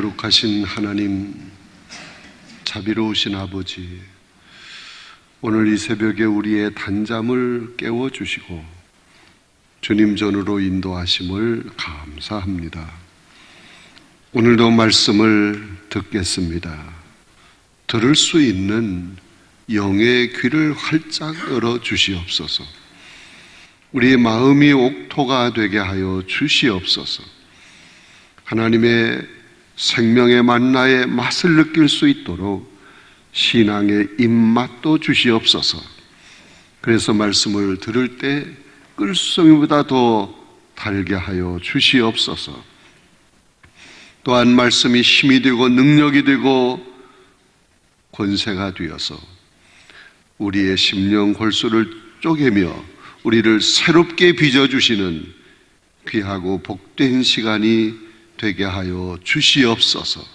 거룩하신 하나님, 자비로우신 아버지, 오늘 이 새벽에 우리의 단잠을 깨워주시고 주님 전으로 인도하심을 감사합니다. 오늘도 말씀을 듣겠습니다. 들을 수 있는 영의 귀를 활짝 열어주시옵소서. 우리의 마음이 옥토가 되게 하여 주시옵소서. 하나님의 생명의 만나의 맛을 느낄 수 있도록 신앙의 입맛도 주시옵소서. 그래서 말씀을 들을 때 끌송이보다 더 달게 하여 주시옵소서. 또한 말씀이 힘이 되고 능력이 되고 권세가 되어서 우리의 심령 골수를 쪼개며 우리를 새롭게 빚어주시는 귀하고 복된 시간이 되게 하여 주시옵소서.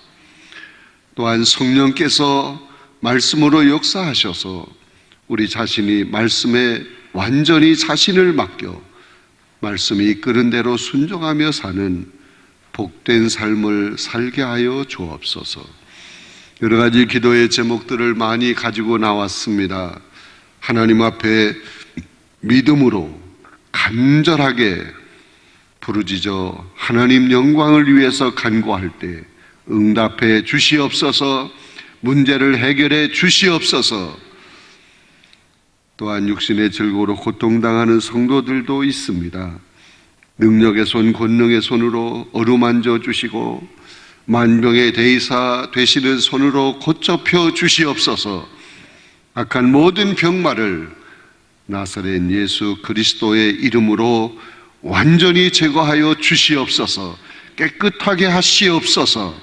또한 성령께서 말씀으로 역사하셔서 우리 자신이 말씀에 완전히 자신을 맡겨 말씀이 이끄는 대로 순종하며 사는 복된 삶을 살게 하여 주옵소서. 여러 가지 기도의 제목들을 많이 가지고 나왔습니다. 하나님 앞에 믿음으로 간절하게 부르짖어 하나님 영광을 위해서 간구할 때 응답해 주시옵소서. 문제를 해결해 주시옵소서. 또한 육신의 즐거움으로 고통당하는 성도들도 있습니다. 능력의 손, 권능의 손으로 어루만져 주시고 만병의 대의사 되시는 손으로 고쳐펴 주시옵소서. 악한 모든 병마를 나사렛 예수 그리스도의 이름으로 완전히 제거하여 주시옵소서. 깨끗하게 하시옵소서.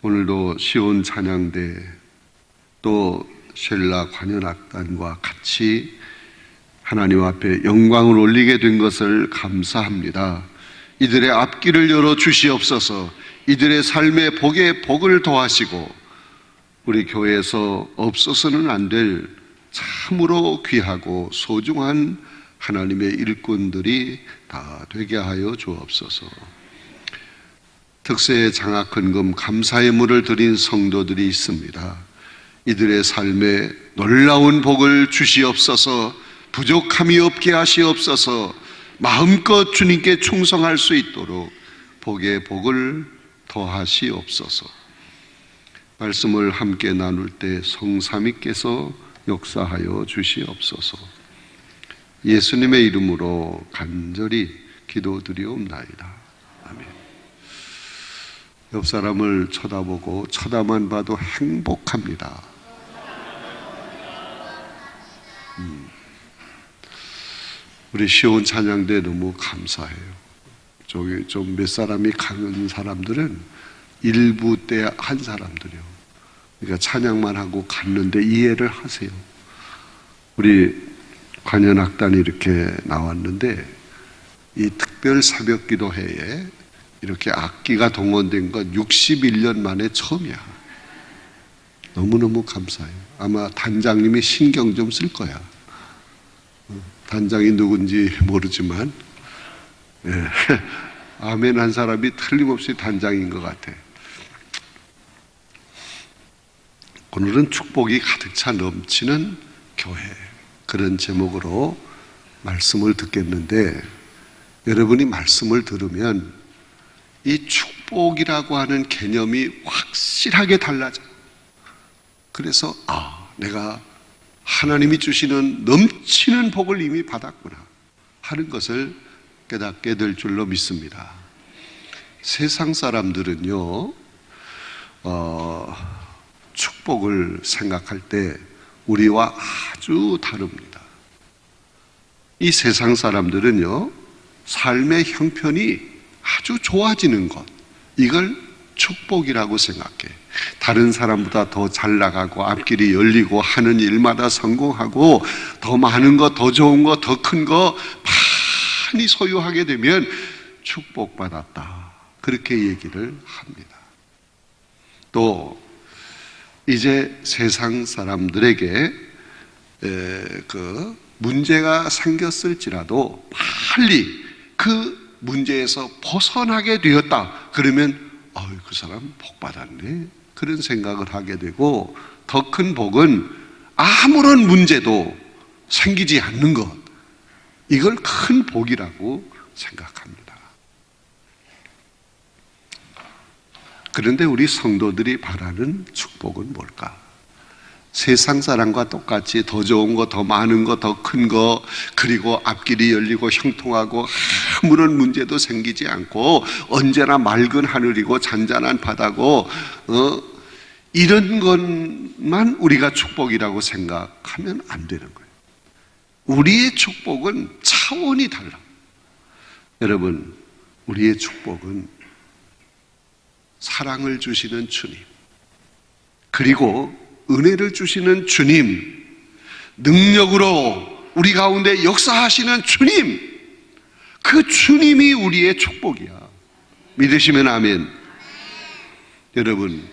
오늘도 시온 찬양대 또 셀라 관현악단과 같이 하나님 앞에 영광을 올리게 된 것을 감사합니다. 이들의 앞길을 열어 주시옵소서. 이들의 삶의 복에 복을 더하시고 우리 교회에서 없어서는 안 될 참으로 귀하고 소중한 하나님의 일꾼들이 다 되게 하여 주옵소서. 특세 장학헌금 감사의 물을 드린 성도들이 있습니다. 이들의 삶에 놀라운 복을 주시옵소서. 부족함이 없게 하시옵소서. 마음껏 주님께 충성할 수 있도록 복의 복을 더하시옵소서. 말씀을 함께 나눌 때 성삼위께서 역사하여 주시옵소서. 예수님의 이름으로 간절히 기도드리옵나이다. 아멘. 옆 사람을 쳐다보고 쳐다만 봐도 행복합니다. 우리 시온 찬양대 너무 감사해요. 저기 좀 몇 사람이 강한 사람들은 일부 때 한 사람들이요. 그러니까 찬양만 하고 갔는데 이해를 하세요. 우리 관현악단이 이렇게 나왔는데 이 특별 새벽 기도회에 이렇게 악기가 동원된 건 61년 만에 처음이야. 너무너무 감사해요. 아마 단장님이 신경 좀 쓸 거야. 단장이 누군지 모르지만 아멘 한 사람이 틀림없이 단장인 것 같아. 오늘은 축복이 가득 차 넘치는 교회, 그런 제목으로 말씀을 듣겠는데, 여러분이 말씀을 들으면 이 축복이라고 하는 개념이 확실하게 달라져요. 그래서 내가 하나님이 주시는 넘치는 복을 이미 받았구나 하는 것을 깨닫게 될 줄로 믿습니다. 세상 사람들은요, 축복을 생각할 때 우리와 아주 다릅니다. 이 세상 사람들은요, 삶의 형편이 아주 좋아지는 것, 이걸 축복이라고 생각해. 다른 사람보다 더 잘 나가고 앞길이 열리고 하는 일마다 성공하고 더 많은 것, 더 좋은 것, 더 큰 거 많이 소유하게 되면 축복받았다, 그렇게 얘기를 합니다. 또 이제 세상 사람들에게 그 문제가 생겼을지라도 빨리 그 문제에서 벗어나게 되었다, 그러면 그 사람 복 받았네, 그런 생각을 하게 되고, 더 큰 복은 아무런 문제도 생기지 않는 것, 이걸 큰 복이라고 생각합니다. 그런데 우리 성도들이 바라는 축복은 뭘까? 세상 사람과 똑같이 더 좋은 거, 더 많은 거, 더 큰 거, 그리고 앞길이 열리고 형통하고 아무런 문제도 생기지 않고 언제나 맑은 하늘이고 잔잔한 바다고 이런 것만 우리가 축복이라고 생각하면 안 되는 거예요. 우리의 축복은 차원이 달라. 여러분, 우리의 축복은 사랑을 주시는 주님, 그리고 은혜를 주시는 주님, 능력으로 우리 가운데 역사하시는 주님, 그 주님이 우리의 축복이야. 믿으시면 아멘. 여러분,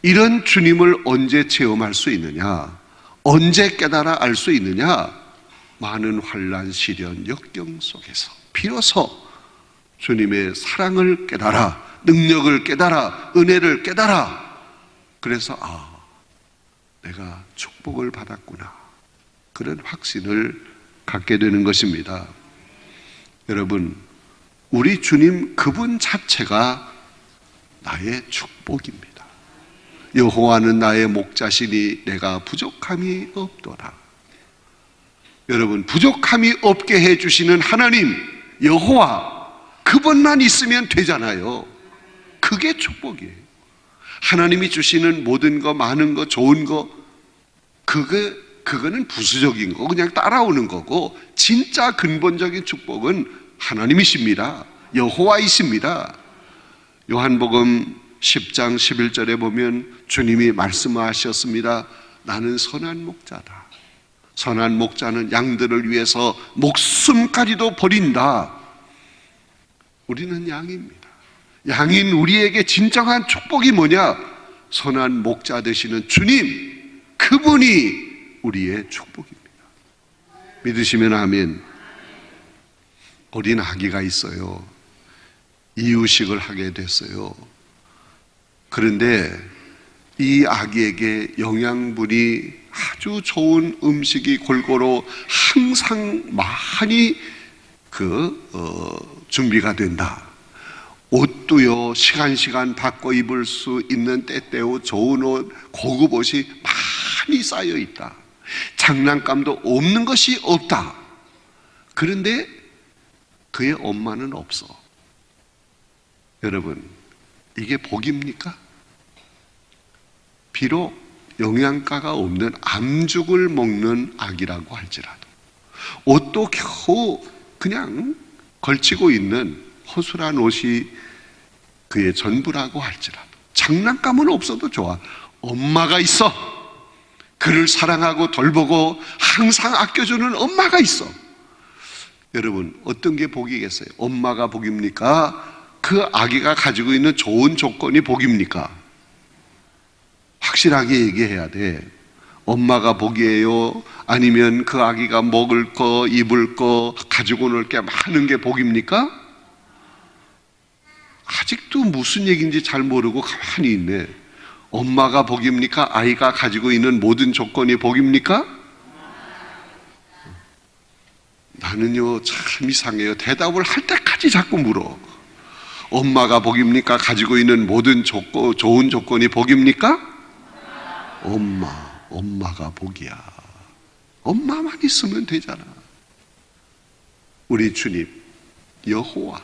이런 주님을 언제 체험할 수 있느냐? 언제 깨달아 알 수 있느냐? 많은 환난, 시련, 역경 속에서 비로소 주님의 사랑을 깨달아, 능력을 깨달아, 은혜를 깨달아, 그래서 내가 축복을 받았구나, 그런 확신을 갖게 되는 것입니다. 여러분, 우리 주님 그분 자체가 나의 축복입니다. 여호와는 나의 목자시니 내가 부족함이 없도다. 여러분, 부족함이 없게 해주시는 하나님 여호와, 그분만 있으면 되잖아요. 그게 축복이에요. 하나님이 주시는 모든 거, 많은 거, 좋은 거, 그거는 부수적인 거, 그냥 따라오는 거고, 진짜 근본적인 축복은 하나님이십니다. 여호와이십니다. 요한복음 10장 11절에 보면 주님이 말씀하셨습니다. 나는 선한 목자다. 선한 목자는 양들을 위해서 목숨까지도 버린다. 우리는 양입니다. 양인 우리에게 진정한 축복이 뭐냐? 선한 목자 되시는 주님, 그분이 우리의 축복입니다. 믿으시면 아멘. 어린 아기가 있어요. 이유식을 하게 됐어요. 그런데 이 아기에게 영양분이 아주 좋은 음식이 골고루 항상 많이 준비가 된다. 옷도요, 시간 바꿔 입을 수 있는 때때로 좋은 옷, 고급 옷이 많이 쌓여 있다. 장난감도 없는 것이 없다. 그런데 그의 엄마는 없어. 여러분, 이게 복입니까? 비록 영양가가 없는 암죽을 먹는 아기라고 할지라도, 옷도 겨우 그냥 걸치고 있는 허술한 옷이 그의 전부라고 할지라도, 장난감은 없어도 좋아, 엄마가 있어. 그를 사랑하고 돌보고 항상 아껴주는 엄마가 있어. 여러분, 어떤 게 복이겠어요? 엄마가 복입니까? 그 아기가 가지고 있는 좋은 조건이 복입니까? 확실하게 얘기해야 돼. 엄마가 복이에요? 아니면 그 아기가 먹을 거, 입을 거, 가지고 놀 게 많은 게 복입니까? 아직도 무슨 얘기인지 잘 모르고 가만히 있네. 엄마가 복입니까? 아이가 가지고 있는 모든 조건이 복입니까? 나는요, 참 이상해요. 대답을 할 때까지 자꾸 물어. 엄마가 복입니까? 가지고 있는 모든 좋은 조건이 복입니까? 엄마가 복이야. 엄마만 있으면 되잖아. 우리 주님 여호와,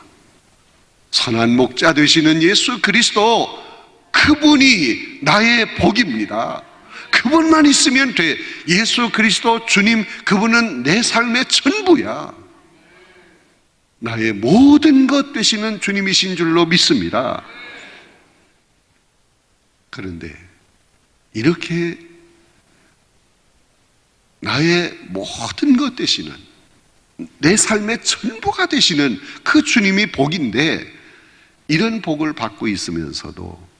선한 목자 되시는 예수 그리스도, 그분이 나의 복입니다. 그분만 있으면 돼. 예수 그리스도 주님, 그분은 내 삶의 전부야. 나의 모든 것 되시는 주님이신 줄로 믿습니다. 그런데 이렇게 나의 모든 것 되시는, 내 삶의 전부가 되시는 그 주님이 복인데, 이런 복을 받고 있으면서도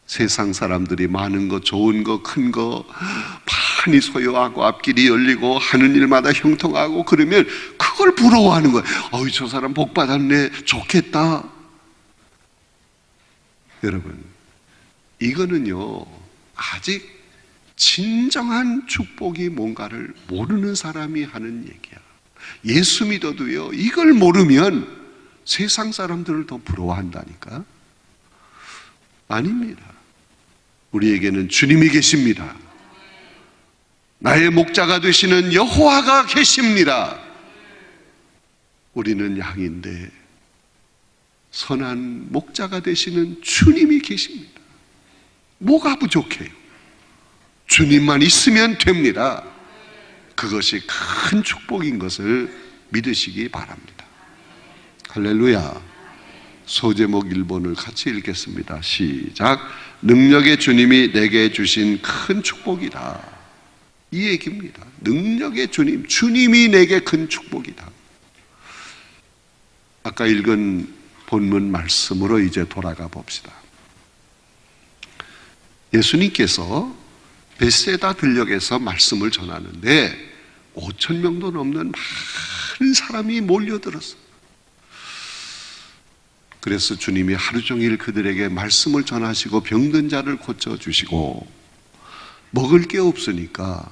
세상 사람들이 많은 거, 좋은 거, 큰 거 많이 소유하고 앞길이 열리고 하는 일마다 형통하고 그러면 그걸 부러워하는 거예요. 저 사람 복 받았네, 좋겠다. 여러분, 이거는요, 아직 진정한 축복이 뭔가를 모르는 사람이 하는 얘기야. 예수 믿어도요, 이걸 모르면 세상 사람들을 더 부러워한다니까? 아닙니다. 우리에게는 주님이 계십니다. 나의 목자가 되시는 여호와가 계십니다. 우리는 양인데 선한 목자가 되시는 주님이 계십니다. 뭐가 부족해요? 주님만 있으면 됩니다. 그것이 큰 축복인 것을 믿으시기 바랍니다. 할렐루야. 소제목 1번을 같이 읽겠습니다. 시작. 능력의 주님이 내게 주신 큰 축복이다. 이 얘기입니다. 능력의 주님, 주님이 내게 큰 축복이다. 아까 읽은 본문 말씀으로 이제 돌아가 봅시다. 예수님께서 벳세다 들녘에서 말씀을 전하는데 5,000명도 넘는 많은 사람이 몰려들었어요. 그래서 주님이 하루 종일 그들에게 말씀을 전하시고 병든 자를 고쳐주시고 먹을 게 없으니까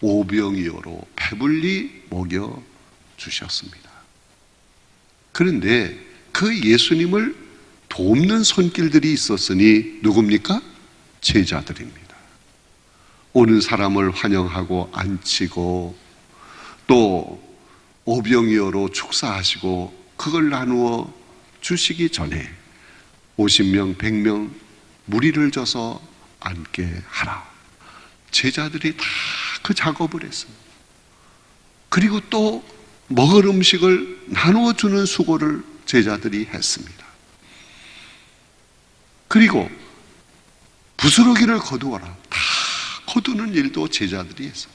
오병이어로 배불리 먹여주셨습니다. 그런데 그 예수님을 돕는 손길들이 있었으니 누굽니까? 제자들입니다. 오는 사람을 환영하고 안치고 또 오병이어로 축사하시고 그걸 나누어 주시기 전에 50명, 100명 무리를 져서 앉게 하라. 제자들이 다 그 작업을 했어요. 그리고 또 먹을 음식을 나누어 주는 수고를 제자들이 했습니다. 그리고 부스러기를 거두어라. 다 거두는 일도 제자들이 했어요.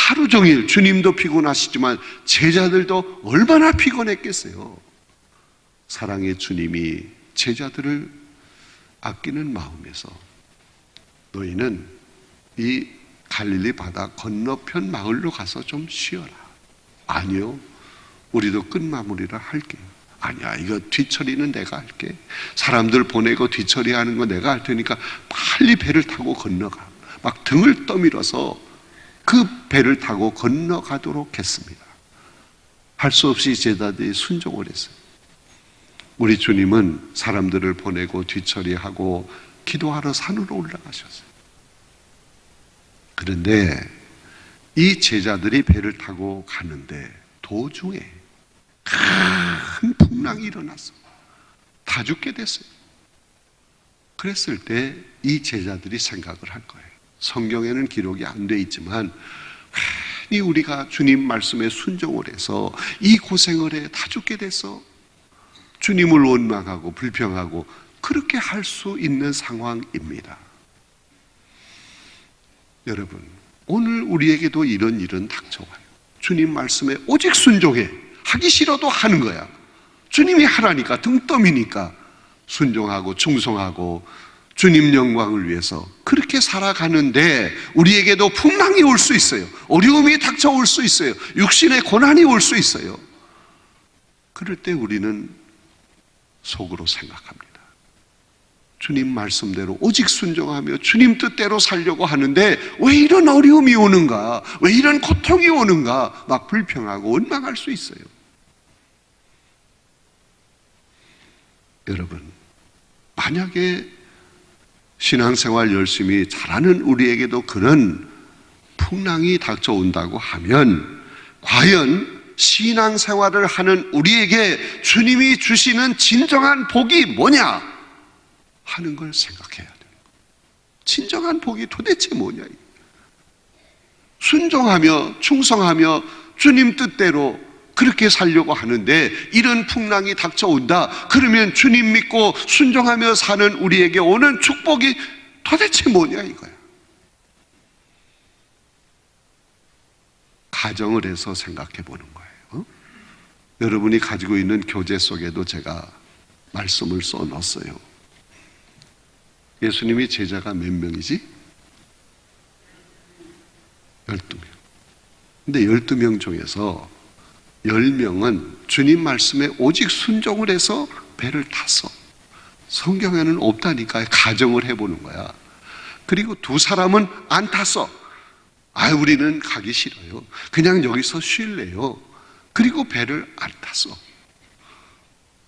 하루 종일 주님도 피곤하시지만 제자들도 얼마나 피곤했겠어요. 사랑의 주님이 제자들을 아끼는 마음에서 너희는 이 갈릴리 바다 건너편 마을로 가서 좀 쉬어라. 아니요, 우리도 끝마무리를 할게요. 아니야, 이거 뒤처리는 내가 할게. 사람들 보내고 뒤처리하는 거 내가 할 테니까 빨리 배를 타고 건너가. 막 등을 떠밀어서 그 배를 타고 건너가도록 했습니다. 할 수 없이 제자들이 순종을 했어요. 우리 주님은 사람들을 보내고 뒤처리하고 기도하러 산으로 올라가셨어요. 그런데 이 제자들이 배를 타고 가는데 도중에 큰 풍랑이 일어났어요. 다 죽게 됐어요. 그랬을 때 이 제자들이 생각을 한 거예요. 성경에는 기록이 안 돼 있지만 이 우리가 주님 말씀에 순종을 해서 이 고생을 해 다 죽게 됐어. 주님을 원망하고 불평하고 그렇게 할 수 있는 상황입니다. 여러분, 오늘 우리에게도 이런 일은 닥쳐와요. 주님 말씀에 오직 순종해. 하기 싫어도 하는 거야. 주님이 하라니까, 등 떠미니까 순종하고 충성하고 주님 영광을 위해서 그렇게 살아가는데 우리에게도 풍랑이 올 수 있어요. 어려움이 닥쳐올 수 있어요. 육신의 고난이 올 수 있어요. 그럴 때 우리는 속으로 생각합니다. 주님 말씀대로 오직 순종하며 주님 뜻대로 살려고 하는데 왜 이런 어려움이 오는가? 왜 이런 고통이 오는가? 막 불평하고 원망할 수 있어요. 여러분, 만약에 신앙생활 열심히 잘하는 우리에게도 그런 풍랑이 닥쳐온다고 하면 과연 신앙생활을 하는 우리에게 주님이 주시는 진정한 복이 뭐냐 하는 걸 생각해야 돼요. 진정한 복이 도대체 뭐냐? 순종하며 충성하며 주님 뜻대로 그렇게 살려고 하는데 이런 풍랑이 닥쳐온다. 그러면 주님 믿고 순종하며 사는 우리에게 오는 축복이 도대체 뭐냐 이거야. 가정을 해서 생각해 보는 거예요. 여러분이 가지고 있는 교재 속에도 제가 말씀을 써 놨어요. 예수님이 제자가 몇 명이지? 12명. 근데 12명 중에서 10명은 주님 말씀에 오직 순종을 해서 배를 타서 성경에는 없다니까. 가정을 해보는 거야. 그리고 두 사람은 안 탔어. 우리는 가기 싫어요. 그냥 여기서 쉴래요. 그리고 배를 안 탔어.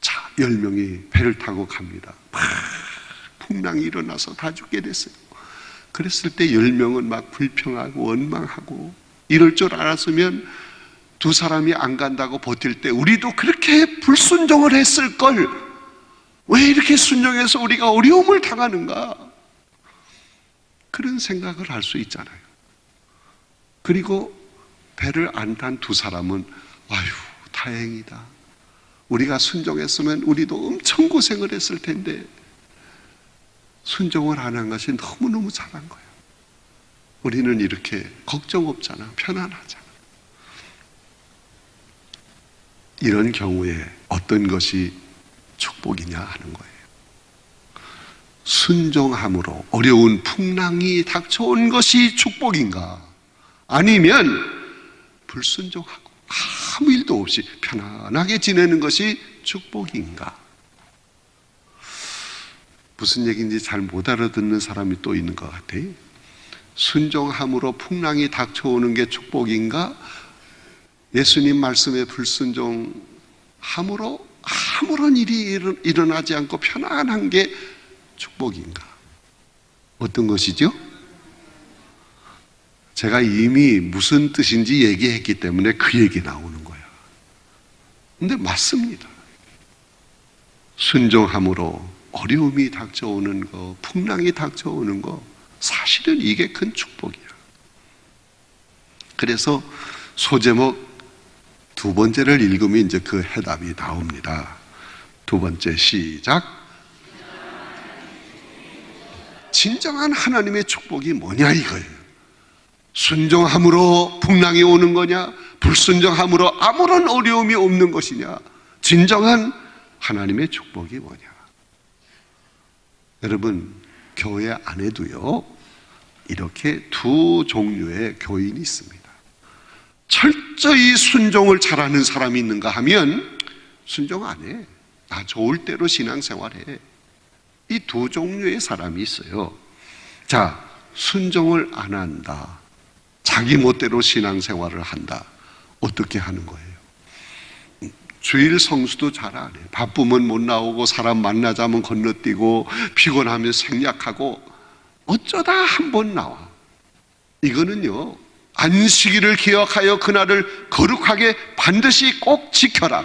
자, 10명이 배를 타고 갑니다. 막 풍랑이 일어나서 다 죽게 됐어요. 그랬을 때 10명은 막 불평하고 원망하고, 이럴 줄 알았으면 두 사람이 안 간다고 버틸 때 우리도 그렇게 불순종을 했을 걸, 왜 이렇게 순종해서 우리가 어려움을 당하는가, 그런 생각을 할 수 있잖아요. 그리고 배를 안 탄 두 사람은 다행이다. 우리가 순종했으면 우리도 엄청 고생을 했을 텐데 순종을 안 한 것이 너무너무 잘한 거예요. 우리는 이렇게 걱정 없잖아. 편안하잖아. 이런 경우에 어떤 것이 축복이냐 하는 거예요. 순종함으로 어려운 풍랑이 닥쳐온 것이 축복인가? 아니면 불순종하고 아무 일도 없이 편안하게 지내는 것이 축복인가? 무슨 얘기인지 잘 못 알아듣는 사람이 또 있는 것 같아요. 순종함으로 풍랑이 닥쳐오는 게 축복인가? 예수님 말씀에 불순종함으로 아무런 일이 일어나지 않고 편안한 게 축복인가? 어떤 것이죠? 제가 이미 무슨 뜻인지 얘기했기 때문에 그 얘기 나오는 거야. 근데 맞습니다. 순종함으로 어려움이 닥쳐오는 거, 풍랑이 닥쳐오는 거, 사실은 이게 큰 축복이야. 그래서 소제목 두 번째를 읽으면 이제 그 해답이 나옵니다. 두 번째 시작. 진정한 하나님의 축복이 뭐냐 이거예요. 순종함으로 풍랑이 오는 거냐, 불순종함으로 아무런 어려움이 없는 것이냐, 진정한 하나님의 축복이 뭐냐. 여러분, 교회 안에도요 이렇게 두 종류의 교인이 있습니다. 철저히 순종을 잘하는 사람이 있는가 하면 순종 안 해. 나 좋을 대로 신앙생활해. 이 두 종류의 사람이 있어요. 자, 순종을 안 한다, 자기 멋대로 신앙생활을 한다. 어떻게 하는 거예요? 주일 성수도 잘 안 해. 바쁘면 못 나오고, 사람 만나자면 건너뛰고, 피곤하면 생략하고, 어쩌다 한 번 나와. 이거는요, 안식일을 기억하여 그날을 거룩하게 반드시 꼭 지켜라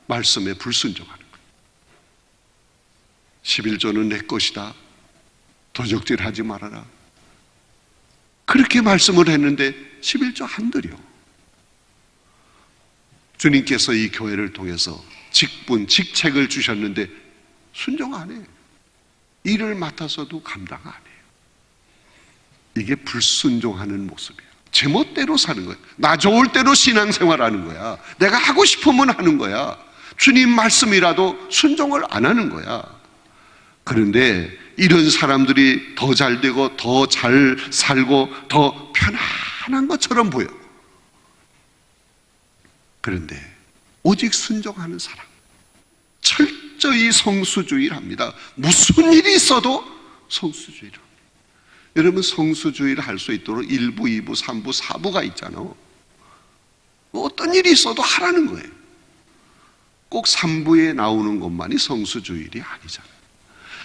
말씀에 불순종하는 거예요. 11조는 내 것이다, 도적질하지 말아라, 그렇게 말씀을 했는데 11조 안 드려. 주님께서 이 교회를 통해서 직책을 주셨는데 순종 안 해. 일을 맡아서도 감당 안 해요. 이게 불순종하는 모습이에요. 제멋대로 사는 거예요. 나 좋을 대로 신앙생활하는 거야. 내가 하고 싶으면 하는 거야. 주님 말씀이라도 순종을 안 하는 거야. 그런데 이런 사람들이 더 잘 되고 더 잘 살고 더 편안한 것처럼 보여. 그런데 오직 순종하는 사람, 철저히 성수주의를 합니다. 무슨 일이 있어도 성수주의를 합니다. 여러분, 성수주의를 할 수 있도록 1부, 2부, 3부, 4부가 있잖아. 어떤 일이 있어도 하라는 거예요. 꼭 3부에 나오는 것만이 성수주의가 아니잖아요.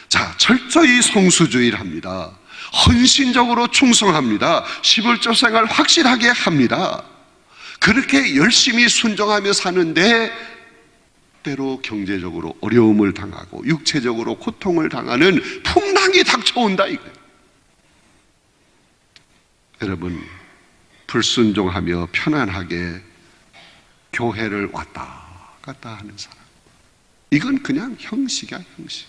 자, 철저히 성수주의를 합니다. 헌신적으로 충성합니다. 11조 생활 확실하게 합니다. 그렇게 열심히 순종하며 사는데 때로 경제적으로 어려움을 당하고 육체적으로 고통을 당하는 풍랑이 닥쳐온다 이거예요. 여러분, 불순종하며 편안하게 교회를 왔다 갔다 하는 사람, 이건 그냥 형식이야, 형식.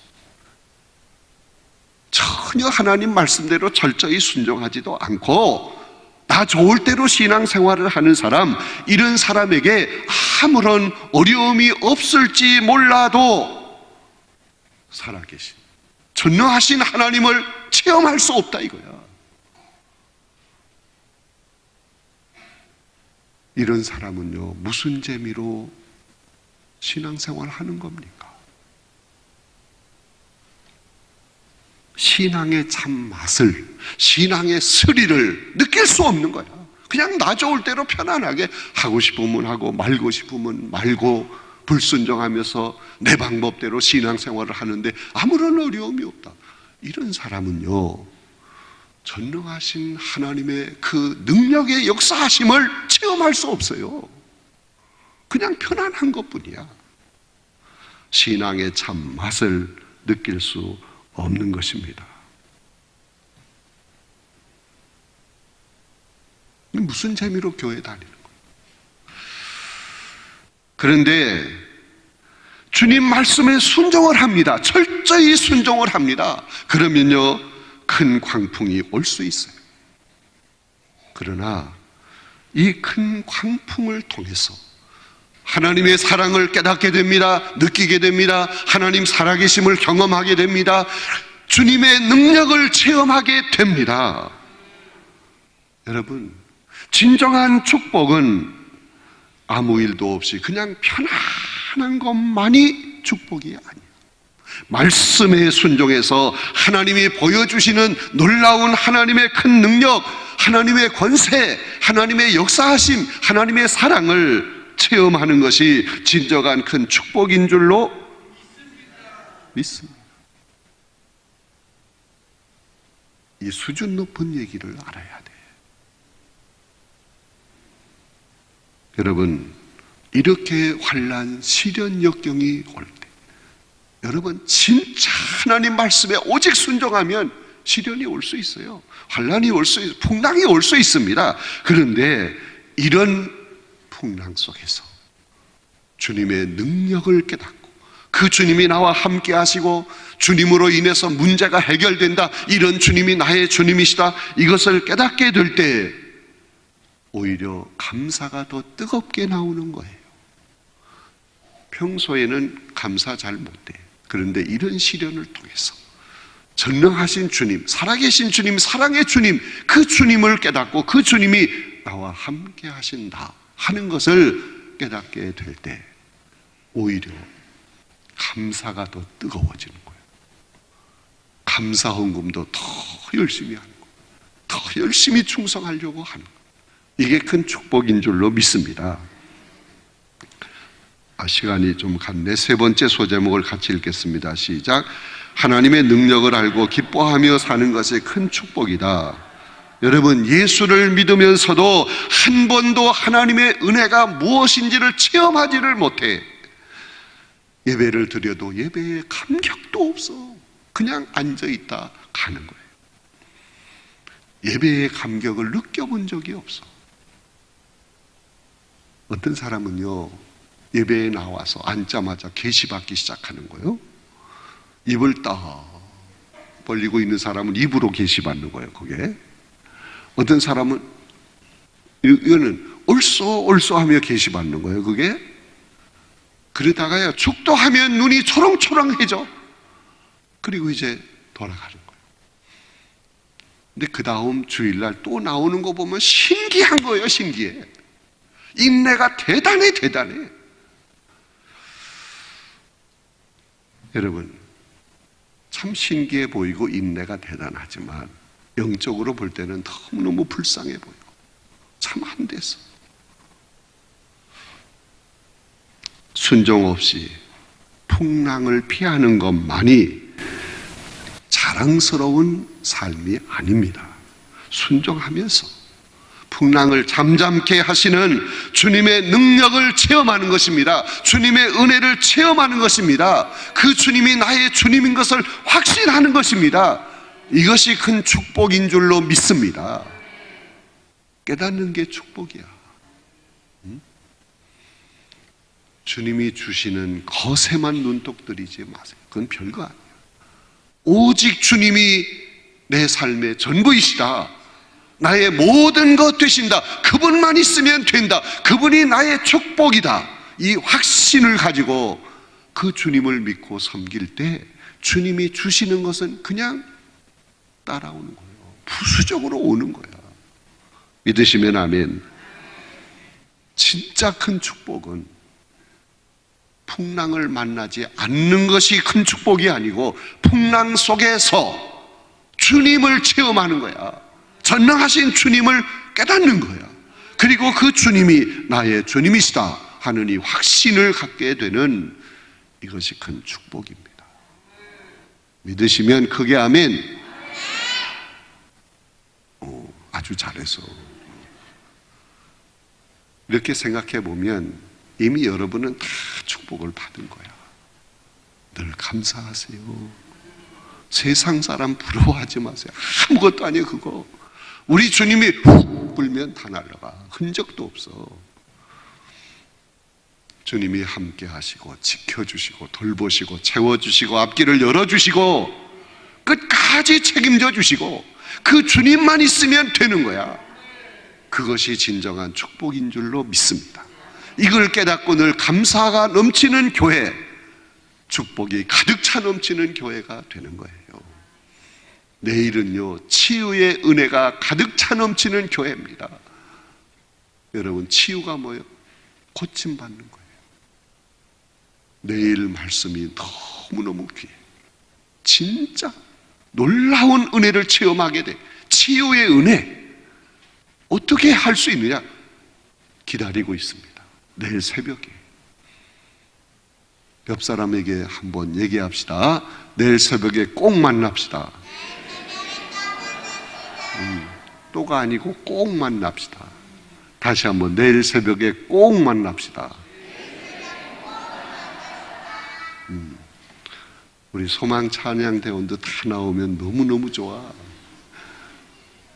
전혀 하나님 말씀대로 철저히 순종하지도 않고 나 좋을 대로 신앙생활을 하는 사람, 이런 사람에게 아무런 어려움이 없을지 몰라도 살아계신 전능하신 하나님을 체험할 수 없다 이거야. 이런 사람은요, 무슨 재미로 신앙생활을 하는 겁니까? 신앙의 참맛을, 신앙의 스릴을 느낄 수 없는 거야. 그냥 나 좋을 대로 편안하게 하고 싶으면 하고 말고 싶으면 말고 불순종하면서 내 방법대로 신앙생활을 하는데 아무런 어려움이 없다. 이런 사람은요, 전능하신 하나님의 그 능력의 역사하심을 체험할 수 없어요. 그냥 편안한 것뿐이야. 신앙의 참 맛을 느낄 수 없는 것입니다. 무슨 재미로 교회 다니는 거예요? 그런데 주님 말씀에 순종을 합니다. 철저히 순종을 합니다. 그러면요, 큰 광풍이 올 수 있어요. 그러나 이 큰 광풍을 통해서 하나님의 사랑을 깨닫게 됩니다. 느끼게 됩니다. 하나님 살아계심을 경험하게 됩니다. 주님의 능력을 체험하게 됩니다. 여러분, 진정한 축복은 아무 일도 없이 그냥 편안한 것만이 축복이 아니에요. 말씀에 순종해서 하나님이 보여주시는 놀라운 하나님의 큰 능력, 하나님의 권세, 하나님의 역사하심, 하나님의 사랑을 체험하는 것이 진정한 큰 축복인 줄로 믿습니다. 이 수준 높은 얘기를 알아야 돼요. 여러분, 이렇게 환난, 시련, 역경이 올 때, 여러분 진짜 하나님 말씀에 오직 순종하면 시련이 올 수 있어요. 환난이 올 수 있어요. 풍랑이 올 수 있습니다. 그런데 이런 풍랑 속에서 주님의 능력을 깨닫고 그 주님이 나와 함께 하시고 주님으로 인해서 문제가 해결된다, 이런 주님이 나의 주님이시다, 이것을 깨닫게 될 때 오히려 감사가 더 뜨겁게 나오는 거예요. 평소에는 감사 잘 못해요. 그런데 이런 시련을 통해서 전능하신 주님, 살아계신 주님, 사랑의 주님, 그 주님을 깨닫고 그 주님이 나와 함께 하신다 하는 것을 깨닫게 될 때 오히려 감사가 더 뜨거워지는 거예요. 감사 헌금도 더 열심히 하는 거예요. 더 열심히 충성하려고 하는 거예요. 이게 큰 축복인 줄로 믿습니다. 시간이 좀 갔네. 세 번째 소제목을 같이 읽겠습니다. 시작. 하나님의 능력을 알고 기뻐하며 사는 것이 큰 축복이다. 여러분, 예수를 믿으면서도 한 번도 하나님의 은혜가 무엇인지를 체험하지를 못해. 예배를 드려도 예배에 감격도 없어. 그냥 앉아있다 가는 거예요. 예배의 감격을 느껴본 적이 없어. 어떤 사람은요, 예배에 나와서 앉자마자 계시받기 시작하는 거예요. 입을 딱 벌리고 있는 사람은 입으로 계시받는 거예요. 그게 어떤 사람은 이거는 얼쏘 하며 계시받는 거예요. 그게 그러다가요, 축도하면 눈이 초롱초롱해져. 그리고 이제 돌아가는 거예요. 근데 그 다음 주일날 또 나오는 거 보면 신기한 거예요. 신기해. 인내가 대단해. 여러분, 참 신기해 보이고 인내가 대단하지만 영적으로 볼 때는 너무너무 불쌍해 보이고 참 안 돼서 순종 없이 풍랑을 피하는 것만이 자랑스러운 삶이 아닙니다. 순종하면서 풍랑을 잠잠케 하시는 주님의 능력을 체험하는 것입니다. 주님의 은혜를 체험하는 것입니다. 그 주님이 나의 주님인 것을 확신하는 것입니다. 이것이 큰 축복인 줄로 믿습니다. 깨닫는 게 축복이야. 주님이 주시는 거세만 눈독 들이지 마세요. 그건 별거 아니에요. 오직 주님이 내 삶의 전부이시다, 나의 모든 것 되신다, 그분만 있으면 된다, 그분이 나의 축복이다, 이 확신을 가지고 그 주님을 믿고 섬길 때 주님이 주시는 것은 그냥 따라오는 거예요. 부수적으로 오는 거야. 믿으시면 아멘. 진짜 큰 축복은 풍랑을 만나지 않는 것이 큰 축복이 아니고 풍랑 속에서 주님을 체험하는 거야. 전능하신 주님을 깨닫는 거야. 그리고 그 주님이 나의 주님이시다 하는 이 확신을 갖게 되는 이것이 큰 축복입니다. 믿으시면 크게 아멘. 아주 잘해서. 이렇게 생각해 보면 이미 여러분은 다 축복을 받은 거야. 늘 감사하세요. 세상 사람 부러워하지 마세요. 아무것도 아니에요, 그거. 우리 주님이 훅 불면 다 날아가. 흔적도 없어. 주님이 함께 하시고 지켜주시고 돌보시고 채워주시고 앞길을 열어주시고 끝까지 책임져 주시고 그 주님만 있으면 되는 거야. 그것이 진정한 축복인 줄로 믿습니다. 이걸 깨닫고 늘 감사가 넘치는 교회, 축복이 가득 차 넘치는 교회가 되는 거예요. 내일은요, 치유의 은혜가 가득 차 넘치는 교회입니다. 여러분, 치유가 뭐예요? 고침받는 거예요. 내일 말씀이 너무너무 귀해. 진짜 놀라운 은혜를 체험하게 돼. 치유의 은혜. 어떻게 할 수 있느냐? 기다리고 있습니다. 내일 새벽에. 옆 사람에게 한번 얘기합시다. 내일 새벽에 꼭 만납시다. 또가 아니고 꼭 만납시다. 다시 한번 내일 새벽에 꼭 만납시다. 우리 소망 찬양 대원도 다 나오면 너무너무 좋아.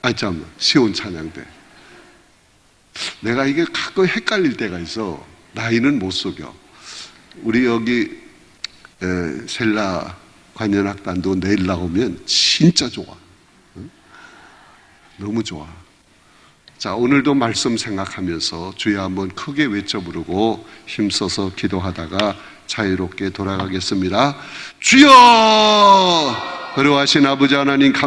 잠깐만, 시온 찬양대. 내가 이게 가끔 헷갈릴 때가 있어. 나이는 못 속여. 우리 여기 셀라 관현악단도 내일 나오면 진짜 좋아. 응? 너무 좋아. 자, 오늘도 말씀 생각하면서 주여 한번 크게 외쳐 부르고 힘써서 기도하다가 자유롭게 돌아가겠습니다. 주여! 거룩하신 아버지 하나님 감사합니다.